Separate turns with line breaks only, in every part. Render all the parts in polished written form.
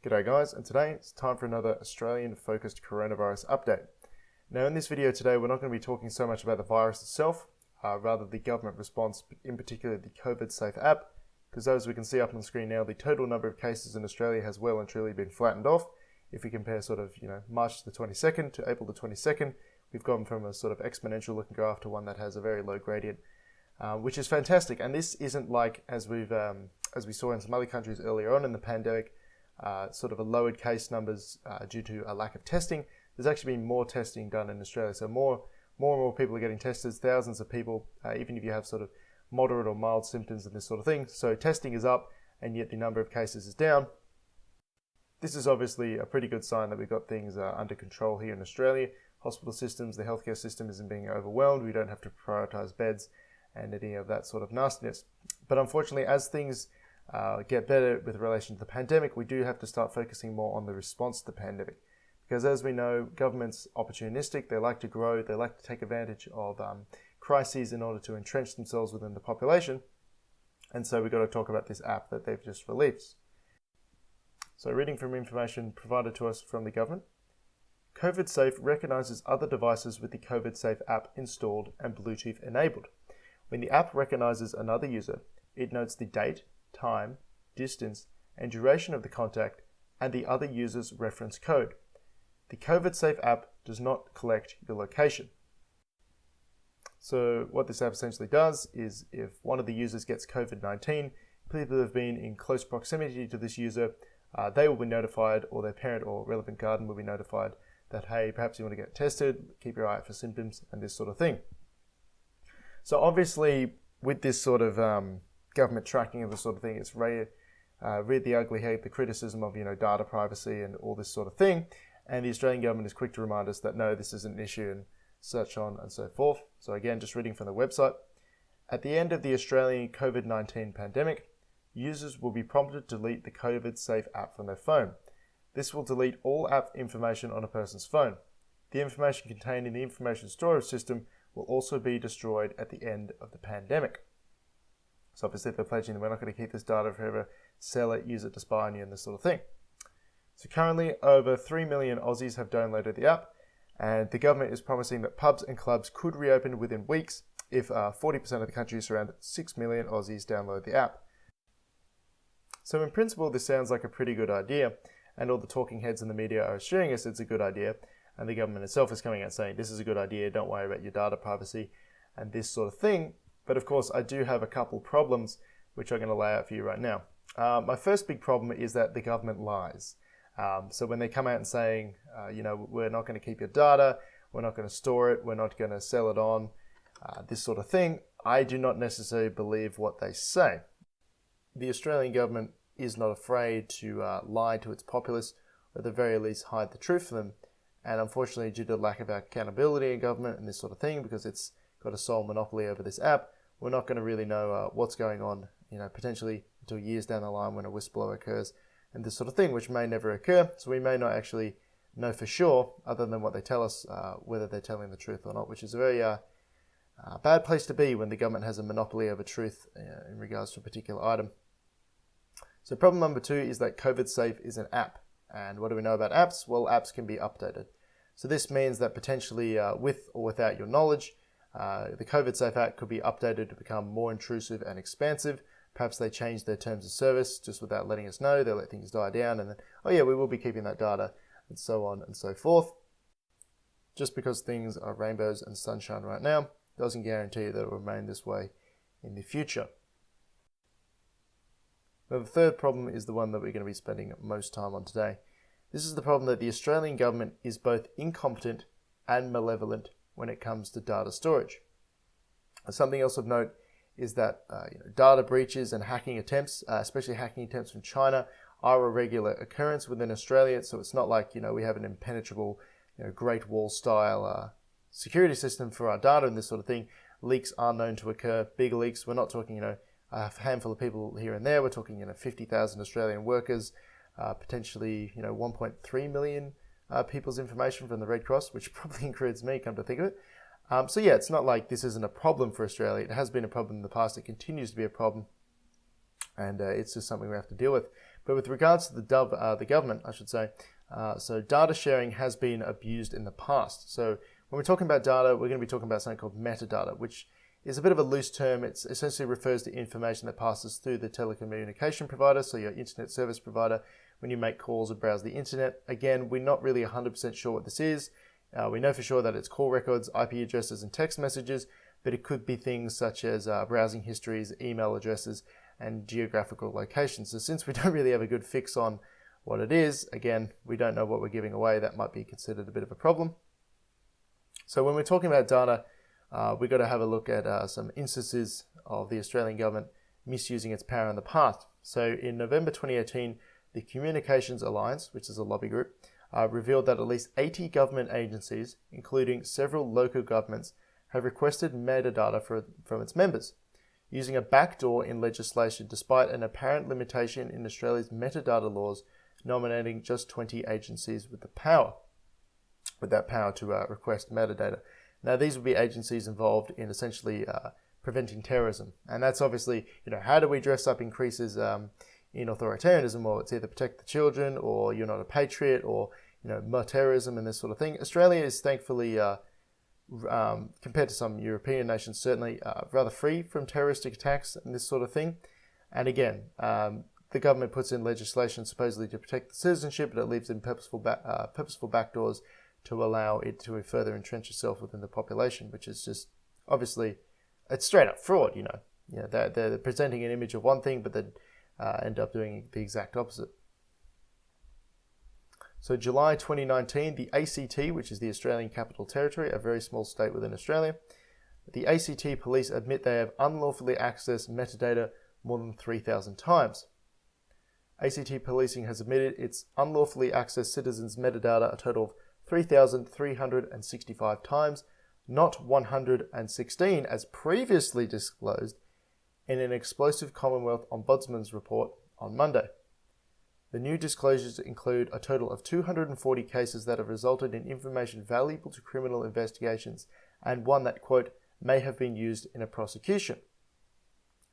G'day guys, and today it's time for another Australian-focused coronavirus update. Now in this video today we're not going to be talking so much about the virus itself, rather the government response, in particular the COVIDSafe app, because as we can see up on the screen now, the total number of cases in Australia has well and truly been flattened off. If we compare March the 22nd to April the 22nd, we've gone from a sort of exponential looking graph to one that has a very low gradient, which is fantastic. And this isn't like as we saw in some other countries earlier on in the pandemic, sort of a lowered case numbers due to a lack of testing. There's actually been more testing done in Australia, so more and more people are getting tested, thousands of people, even if you have sort of moderate or mild symptoms and this sort of thing. So testing is up, and yet the number of cases is down. This is obviously a pretty good sign that we've got things under control here in Australia. Hospital systems, the healthcare system isn't being overwhelmed. We don't have to prioritise beds and any of that sort of nastiness. But unfortunately, as things get better with relation to the pandemic, we do have to start focusing more on the response to the pandemic. Because as we know, government's opportunistic, they like to grow, they like to take advantage of crises in order to entrench themselves within the population. And so we've got to talk about this app that they've just released. So reading from information provided to us from the government, COVIDSafe recognises other devices with the COVIDSafe app installed and Bluetooth enabled. When the app recognises another user, it notes the date, time, distance, and duration of the contact and the other user's reference code. The COVIDSafe app does not collect your location. So what this app essentially does is if one of the users gets COVID-19, people who have been in close proximity to this user, they will be notified, or their parent or relevant guardian will be notified that, hey, perhaps you want to get tested, keep your eye out for symptoms and this sort of thing. So obviously with this sort of government tracking of this sort of thing, it's read the ugly, hate the criticism of data privacy and all this sort of thing. And the Australian government is quick to remind us that no, this isn't an issue and such on and so forth. So again, just reading from the website. At the end of the Australian COVID-19 pandemic, users will be prompted to delete the COVIDSafe app from their phone. This will delete all app information on a person's phone. The information contained in the information storage system will also be destroyed at the end of the pandemic. So obviously they're pledging that we're not going to keep this data forever, sell it, use it to spy on you and this sort of thing. So currently over 3 million Aussies have downloaded the app, and the government is promising that pubs and clubs could reopen within weeks if 40% of the country's around 6 million Aussies download the app. So in principle, this sounds like a pretty good idea, and all the talking heads in the media are assuring us it's a good idea, and the government itself is coming out saying this is a good idea, don't worry about your data privacy and this sort of thing. But of course, I do have a couple problems which I'm going to lay out for you right now. My first big problem is that the government lies. So when they come out and saying, we're not going to keep your data, we're not going to store it, we're not going to sell it on, this sort of thing, I do not necessarily believe what they say. The Australian government is not afraid to lie to its populace, or at the very least hide the truth from them. And unfortunately, due to the lack of accountability in government and this sort of thing, because it's got a sole monopoly over this app, we're not going to really know what's going on, potentially until years down the line when a whistleblower occurs and this sort of thing, which may never occur. So we may not actually know for sure, other than what they tell us, whether they're telling the truth or not, which is a very bad place to be when the government has a monopoly over truth in regards to a particular item. So problem number 2 is that COVIDSafe is an app. And what do we know about apps? Well, apps can be updated. So this means that potentially with or without your knowledge, the COVIDSafe app could be updated to become more intrusive and expansive. Perhaps they change their terms of service just without letting us know. They let things die down and then, oh yeah, we will be keeping that data, and so on and so forth. Just because things are rainbows and sunshine right now doesn't guarantee that it will remain this way in the future. Now the third problem is the one that we're going to be spending most time on today. This is the problem that the Australian government is both incompetent and malevolent when it comes to data storage. Something else of note is that data breaches and hacking attempts, especially hacking attempts from China, are a regular occurrence within Australia. So it's not like we have an impenetrable, Great Wall style security system for our data and this sort of thing. Leaks are known to occur. Big leaks. We're not talking a handful of people here and there. We're talking 50,000 Australian workers, potentially 1.3 million people's information from the Red Cross, which probably includes me, come to think of it. So yeah, it's not like this isn't a problem for Australia. It has been a problem in the past. It continues to be a problem. And it's just something we have to deal with. But with regards to the government, I should say, so data sharing has been abused in the past. So when we're talking about data, we're going to be talking about something called metadata, which is a bit of a loose term. It essentially refers to information that passes through the telecommunication provider, so your internet service provider, when you make calls or browse the internet. Again, we're not really 100% sure what this is. We know for sure that it's call records, IP addresses, and text messages, but it could be things such as browsing histories, email addresses, and geographical locations. So since we don't really have a good fix on what it is, again, we don't know what we're giving away. That might be considered a bit of a problem. So when we're talking about data, we've got to have a look at some instances of the Australian government misusing its power in the past. So in November 2018, the Communications Alliance, which is a lobby group, revealed that at least 80 government agencies, including several local governments, have requested metadata from its members, using a backdoor in legislation despite an apparent limitation in Australia's metadata laws nominating just 20 agencies with that power to request metadata. Now, these would be agencies involved in essentially preventing terrorism. And that's obviously, how do we dress up increases in authoritarianism? Well, it's either protect the children, or you're not a patriot, or, more terrorism and this sort of thing. Australia is thankfully, compared to some European nations, certainly rather free from terroristic attacks and this sort of thing. And again, the government puts in legislation supposedly to protect the citizenship, but it leaves in purposeful backdoors to allow it to further entrench itself within the population, which is just, obviously, it's straight up fraud, they're presenting an image of one thing, but then end up doing the exact opposite. So July 2019, the ACT, which is the Australian Capital Territory, a very small state within Australia, the ACT police admit they have unlawfully accessed metadata more than 3,000 times. ACT policing has admitted it's unlawfully accessed citizens' metadata a total of 3,365 times, not 116 as previously disclosed in an explosive Commonwealth Ombudsman's report on Monday. The new disclosures include a total of 240 cases that have resulted in information valuable to criminal investigations, and one that, quote, may have been used in a prosecution.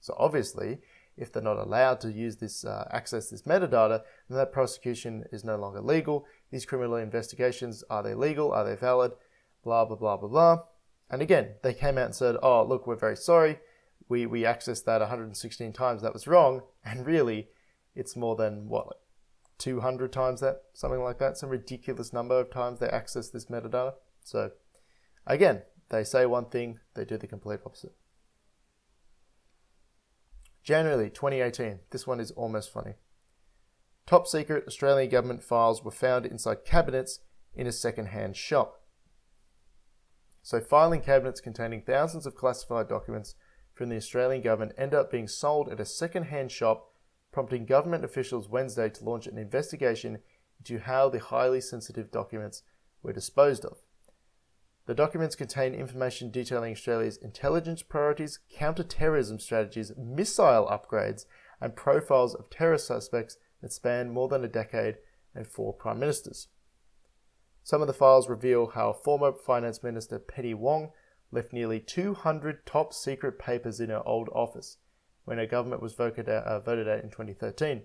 So obviously, if they're not allowed to use this, access this metadata, then that prosecution is no longer legal. These criminal investigations, are they legal? Are they valid? Blah, blah, blah, blah, blah. And again, they came out and said, oh, look, we're very sorry. We accessed that 116 times. That was wrong. And really, it's more than, 200 times that? Something like that. Some ridiculous number of times they access this metadata. So again, they say one thing, they do the complete opposite. January 2018. This one is almost funny. Top secret Australian government files were found inside cabinets in a second-hand shop. So filing cabinets containing thousands of classified documents from the Australian government end up being sold at a second-hand shop, prompting government officials Wednesday to launch an investigation into how the highly sensitive documents were disposed of. The documents contain information detailing Australia's intelligence priorities, counter-terrorism strategies, missile upgrades, and profiles of terror suspects that span more than a decade and 4 prime ministers. Some of the files reveal how former Finance Minister Penny Wong left nearly 200 top-secret papers in her old office when her government was voted out in 2013.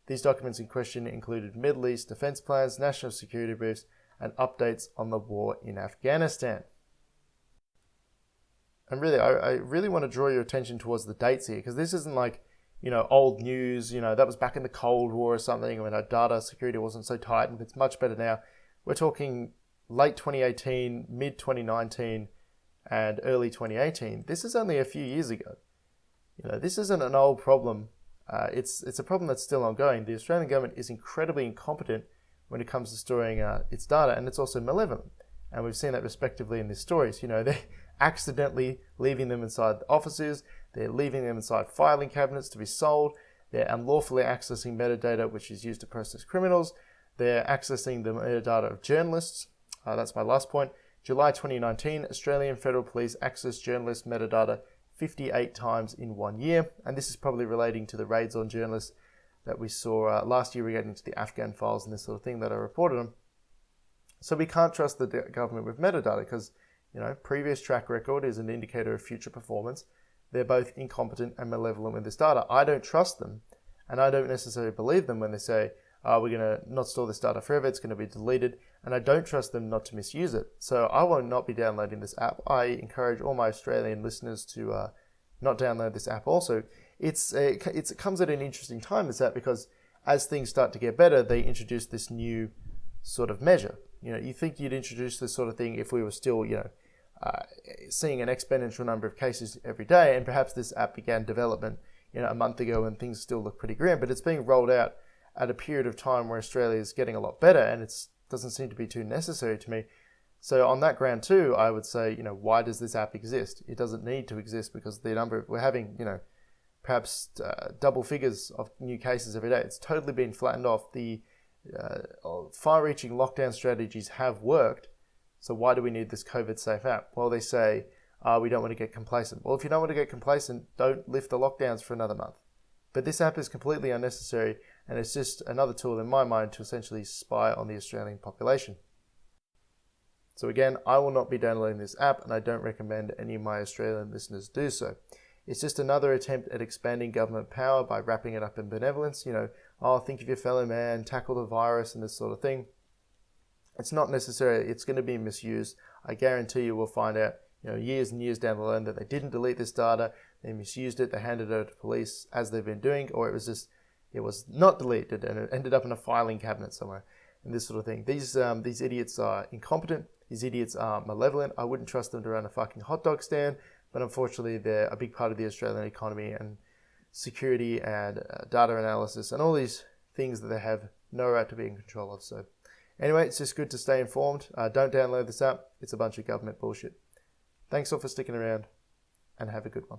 These documents in question included Middle East defence plans, national security briefs, and updates on the war in Afghanistan. And really, I really want to draw your attention towards the dates here, because this isn't like, old news, that was back in the Cold War or something, when our data security wasn't so tight, and it's much better now. We're talking late 2018, mid 2019, and early 2018. This is only a few years ago. This isn't an old problem. It's a problem that's still ongoing. The Australian government is incredibly incompetent when it comes to storing its data, and it's also malevolent. And we've seen that respectively in these stories. They're accidentally leaving them inside the offices, they're leaving them inside filing cabinets to be sold, they're unlawfully accessing metadata which is used to process criminals, they're accessing the metadata of journalists. That's my last point. July 2019, Australian Federal Police accessed journalist metadata 58 times in 1 year, and this is probably relating to the raids on journalists that we saw last year relating to the Afghan files and this sort of thing that I reported on. So we can't trust the government with metadata because, previous track record is an indicator of future performance. They're both incompetent and malevolent with this data. I don't trust them, And I don't necessarily believe them when they say, we're going to not store this data forever, it's going to be deleted, and I don't trust them not to misuse it. So I will not be downloading this app. I encourage all my Australian listeners to not download this app also. It comes at an interesting time, this app, because as things start to get better, they introduce this new sort of measure. You think you'd introduce this sort of thing if we were still, seeing an exponential number of cases every day, and perhaps this app began development, a month ago when things still look pretty grim, but it's being rolled out at a period of time where Australia is getting a lot better, and it doesn't seem to be too necessary to me. So on that ground too, I would say, why does this app exist? It doesn't need to exist because we're having, perhaps double figures of new cases every day. It's totally been flattened off. The far-reaching lockdown strategies have worked. So why do we need this COVIDSafe app? Well, they say, we don't want to get complacent. Well, if you don't want to get complacent, don't lift the lockdowns for another month. But this app is completely unnecessary, and it's just another tool in my mind to essentially spy on the Australian population. So again, I will not be downloading this app, and I don't recommend any of my Australian listeners do so. It's just another attempt at expanding government power by wrapping it up in benevolence. Think of your fellow man, tackle the virus, and this sort of thing. It's not necessarily, it's going to be misused. I guarantee you will find out, years and years down the line that they didn't delete this data, they misused it, they handed it over to police as they've been doing, or it was not deleted and it ended up in a filing cabinet somewhere, and this sort of thing. These idiots are incompetent. These idiots are malevolent. I wouldn't trust them to run a fucking hot dog stand, but unfortunately they're a big part of the Australian economy and security and data analysis and all these things that they have no right to be in control of. So anyway, it's just good to stay informed. Don't download this app. It's a bunch of government bullshit. Thanks all for sticking around, and have a good one.